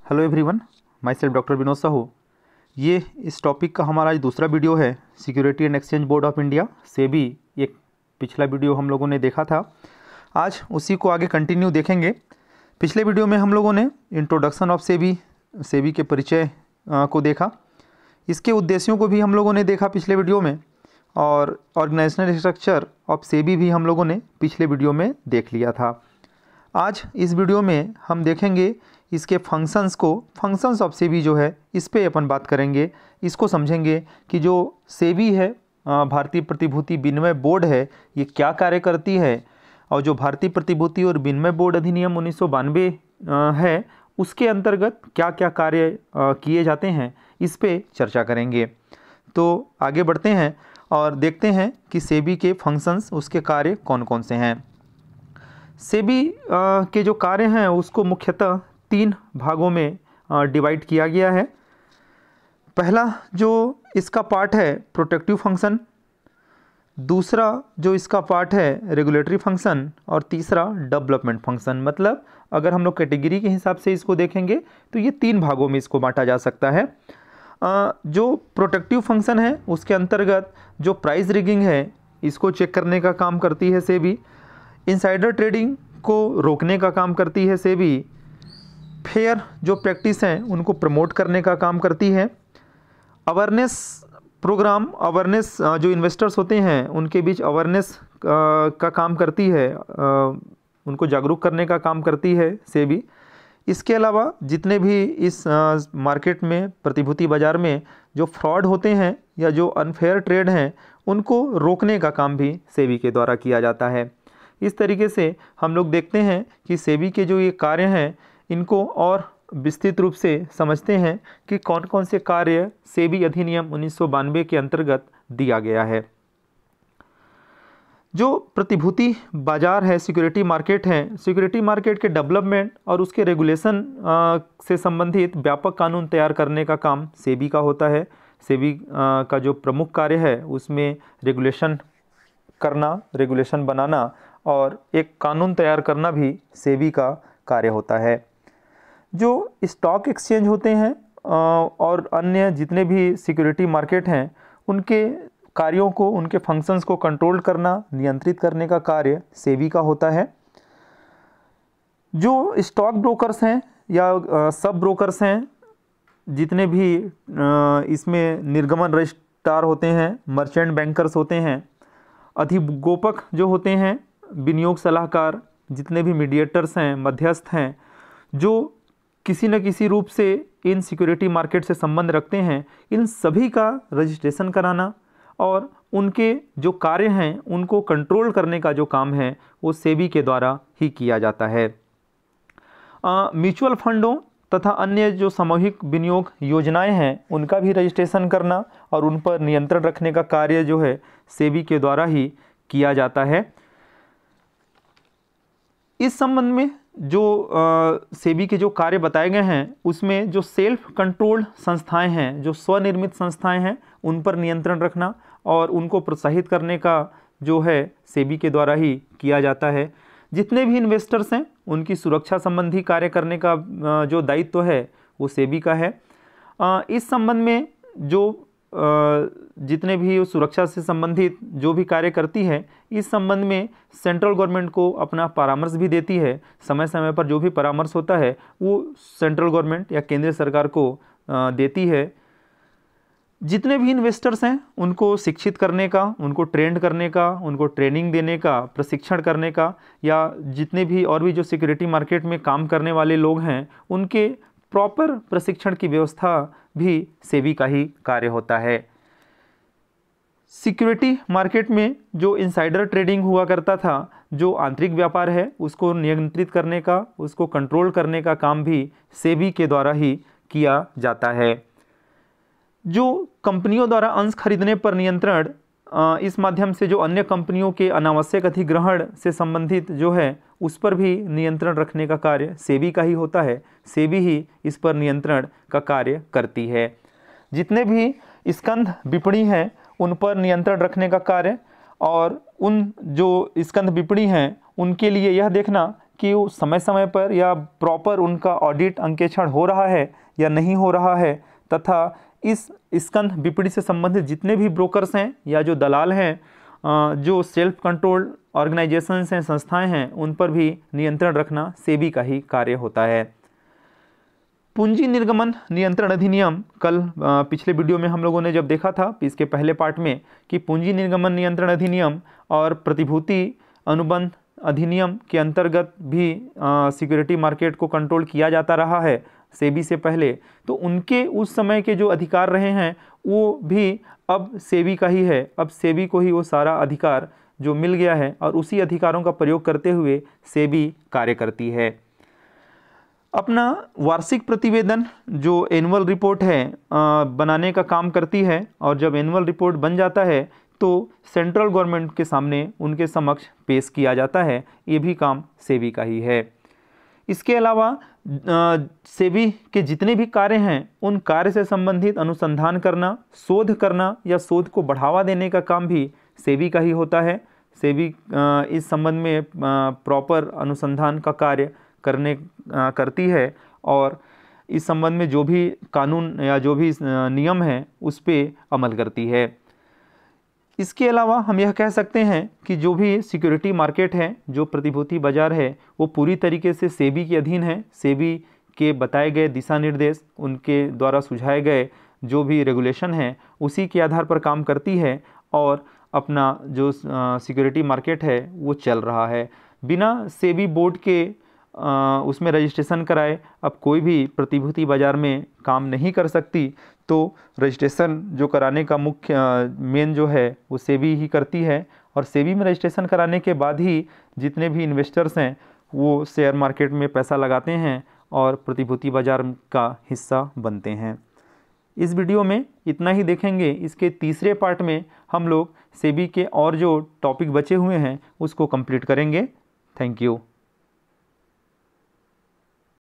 Hello everyone, my self doctor Vinod Sahu. ये इस topic का हमारा आज दूसरा वीडियो है। Security and exchange board of India SEBI, एक पिछला वीडियो हम लोगों ने देखा था। आज उसी को आगे कंटिन्यू देखेंगे। पिछले वीडियो में हम लोगों ने इंट्रोडक्शन ऑफ सेबी के परिचय को देखा। इसके उद्देश्यों को भी हम लोगों ने देखा पिछले वीडियो में, और ऑर्गेनाइजेशनल स्ट्रक्चर ऑफ सेबी भी हम लोगों ने पिछले वीडियो में देख लिया था। आज इस वीडियो में हम देखेंगे इसके फंक्शंस ऑफ सेबी जो है, इस पे अपन बात करेंगे। इसको समझेंगे कि जो सेबी है, भारतीय प्रतिभूति विनिमय बोर्ड है, ये क्या कार्य करती है, और जो भारतीय प्रतिभूति और विनिमय बोर्ड अधिनियम 1992 है, उसके अंतर्गत क्या क्या कार्य किए जाते हैं, इस पे चर्चा करेंगे। तो आगे बढ़ते हैं और देखते हैं कि सेबी के फंक्शंस, उसके कार्य कौन कौन से हैं। सेबी के जो कार्य हैं उसको मुख्यतः 3 भागों में डिवाइड किया गया है। पहला जो इसका पार्ट है प्रोटेक्टिव फंक्शन, दूसरा जो इसका पार्ट है रेगुलेटरी फंक्शन, और तीसरा डेवलपमेंट फंक्शन। मतलब अगर हम लोग कैटेगरी के हिसाब से इसको देखेंगे तो ये 3 भागों में इसको बांटा जा सकता है। जो प्रोटेक्टिव फंक्शन है उसके अंतर्गत जो प्राइस रिगिंग है, इसको चेक करने का काम करती है सेबी। इनसाइडर ट्रेडिंग को रोकने का काम करती है सेबी। फेयर जो प्रैक्टिस हैं उनको प्रमोट करने का काम करती है। अवेयरनेस प्रोग्राम, अवेयरनेस जो इन्वेस्टर्स होते हैं उनके बीच अवेयरनेस का काम करती है, उनको जागरूक करने का काम करती है सेबी। इसके अलावा जितने भी इस मार्केट में, प्रतिभूति बाज़ार में जो फ्रॉड होते हैं या जो अनफेयर ट्रेड हैं, उनको रोकने का काम भी सेबी के द्वारा किया जाता है। इस तरीके से हम लोग देखते हैं कि सेबी के जो ये कार्य हैं, इनको और विस्तृत रूप से समझते हैं कि कौन कौन से कार्य सेबी अधिनियम 1992 के अंतर्गत दिया गया है। जो प्रतिभूति बाजार है, सिक्योरिटी मार्केट है, सिक्योरिटी मार्केट के डेवलपमेंट और उसके रेगुलेशन से संबंधित व्यापक कानून तैयार करने का काम सेबी का होता है। सेबी का जो प्रमुख कार्य है उसमें रेगुलेशन करना, रेगुलेशन बनाना और एक कानून तैयार करना भी सेबी का कार्य होता है। जो स्टॉक एक्सचेंज होते हैं और अन्य जितने भी सिक्योरिटी मार्केट हैं, उनके कार्यों को, उनके फंक्शंस को कंट्रोल करना, नियंत्रित करने का कार्य सेबी का होता है। जो स्टॉक ब्रोकर्स हैं या सब ब्रोकर्स हैं, जितने भी इसमें निर्गमन रजिस्ट्रार होते हैं, मर्चेंट बैंकर्स होते हैं, अधिगोपक जो होते हैं, विनियोग सलाहकार, जितने भी मीडिएटर्स हैं, मध्यस्थ हैं, जो किसी न किसी रूप से इन सिक्योरिटी मार्केट से संबंध रखते हैं, इन सभी का रजिस्ट्रेशन कराना और उनके जो कार्य हैं उनको कंट्रोल करने का जो काम है वो सेबी के द्वारा ही किया जाता है। म्यूचुअल फंडों तथा अन्य जो सामूहिक विनियोग योजनाएं हैं, उनका भी रजिस्ट्रेशन करना और उन पर नियंत्रण रखने का कार्य जो है सेबी के द्वारा ही किया जाता है। इस संबंध में जो सेबी के जो कार्य बताए गए हैं, उसमें जो सेल्फ कंट्रोल्ड संस्थाएं हैं, जो स्वनिर्मित संस्थाएं हैं, उन पर नियंत्रण रखना और उनको प्रोत्साहित करने का जो है सेबी के द्वारा ही किया जाता है। जितने भी इन्वेस्टर्स हैं उनकी सुरक्षा संबंधी कार्य करने का जो दायित्व है वो सेबी का है। इस संबंध में जो जितने भी सुरक्षा से संबंधित जो भी कार्य करती है, इस संबंध में सेंट्रल गवर्नमेंट को अपना परामर्श भी देती है। समय समय पर जो भी परामर्श होता है वो सेंट्रल गवर्नमेंट या केंद्र सरकार को देती है। जितने भी इन्वेस्टर्स हैं उनको शिक्षित करने का, उनको ट्रेंड करने का, उनको ट्रेनिंग देने का, प्रशिक्षण करने का, या जितने भी और भी जो सिक्योरिटी मार्केट में काम करने वाले लोग हैं उनके प्रॉपर प्रशिक्षण की व्यवस्था भी सेबी का ही कार्य होता है। सिक्योरिटी मार्केट में जो इनसाइडर ट्रेडिंग हुआ करता था, जो आंतरिक व्यापार है उसको नियंत्रित करने का, उसको कंट्रोल करने का काम भी सेबी के द्वारा ही किया जाता है। जो कंपनियों द्वारा अंश खरीदने पर नियंत्रण, इस माध्यम से जो अन्य कंपनियों के अनावश्यक अधिग्रहण से संबंधित जो है उस पर भी नियंत्रण रखने का कार्य सेबी का ही होता है। सेबी ही इस पर नियंत्रण का कार्य करती है। जितने भी स्कंध विपणी हैं उन पर नियंत्रण रखने का कार्य, और उन जो स्कंध विपणी हैं उनके लिए यह देखना कि वो समय समय पर या प्रॉपर उनका ऑडिट अंकेक्षण हो रहा है या नहीं हो रहा है, तथा इस स्कंध बिपणि से संबंधित जितने भी ब्रोकर्स हैं या जो दलाल हैं, जो सेल्फ कंट्रोल्ड ऑर्गेनाइजेशंस हैं, संस्थाएं हैं, उन पर भी नियंत्रण रखना सेबी का ही कार्य होता है। पूंजी निर्गमन नियंत्रण अधिनियम, कल पिछले वीडियो में हम लोगों ने जब देखा था इसके पहले पार्ट में कि पूंजी निर्गमन नियंत्रण अधिनियम और प्रतिभूति अनुबंध अधिनियम के अंतर्गत भी सिक्योरिटी मार्केट को कंट्रोल किया जाता रहा है सेबी से पहले, तो उनके उस समय के जो अधिकार रहे हैं वो भी अब सेबी का ही है। अब सेबी को ही वो सारा अधिकार जो मिल गया है और उसी अधिकारों का प्रयोग करते हुए सेबी कार्य करती है। अपना वार्षिक प्रतिवेदन जो एनुअल रिपोर्ट है बनाने का काम करती है, और जब एनुअल रिपोर्ट बन जाता है तो सेंट्रल गवर्नमेंट के सामने उनके समक्ष पेश किया जाता है। ये भी काम सेबी का ही है। इसके अलावा सेबी के जितने भी कार्य हैं उन कार्य से संबंधित अनुसंधान करना, शोध करना या शोध को बढ़ावा देने का काम भी सेबी का ही होता है। सेबी इस संबंध में प्रॉपर अनुसंधान का कार्य करती है और इस संबंध में जो भी कानून या जो भी नियम हैं उस पर अमल करती है। इसके अलावा हम यह कह सकते हैं कि जो भी सिक्योरिटी मार्केट है, जो प्रतिभूति बाजार है, वो पूरी तरीके से सेबी के अधीन है। सेबी के बताए गए दिशा निर्देश, उनके द्वारा सुझाए गए जो भी रेगुलेशन हैं उसी के आधार पर काम करती है और अपना जो सिक्योरिटी मार्केट है वो चल रहा है। बिना सेबी बोर्ड के उसमें रजिस्ट्रेशन कराए अब कोई भी प्रतिभूति बाजार में काम नहीं कर सकती। तो रजिस्ट्रेशन जो कराने का मुख्य मेन जो है वो सेबी ही करती है, और सेबी में रजिस्ट्रेशन कराने के बाद ही जितने भी इन्वेस्टर्स हैं वो शेयर मार्केट में पैसा लगाते हैं और प्रतिभूति बाजार का हिस्सा बनते हैं। इस वीडियो में इतना ही देखेंगे। इसके तीसरे पार्ट में हम लोग सेबी के और जो टॉपिक बचे हुए हैं उसको कंप्लीट करेंगे। Thank you.